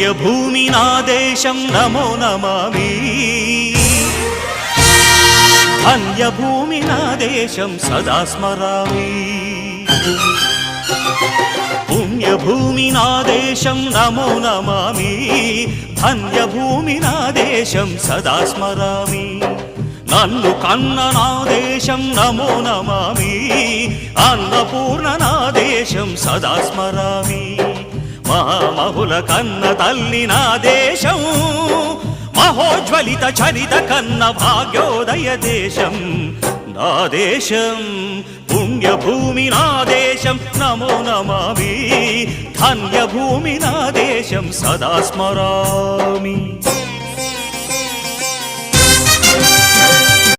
పుణ్యభూమి నా దేశం నమో నమామి ధన్యభూమి నా దేశం సదా స్మరామి పుణ్యభూమి నా దేశం నమో నమామి ధన్యభూమి నా దేశం సదా స్మరామి నన్ను కన్న నా దేశం నమో నమామి అన్నపూర్ణ నా దేశం సదా స్మరామి మహామహుల కన్న తల్లి నా దేశం మహోజ్వలిత చరిత కన్న భాగ్యోదయ దేశం నా దేశం పుణ్యభూమి నా దేశం నమో నమామి ధన్యభూమి నా దేశం సదా స్మరామి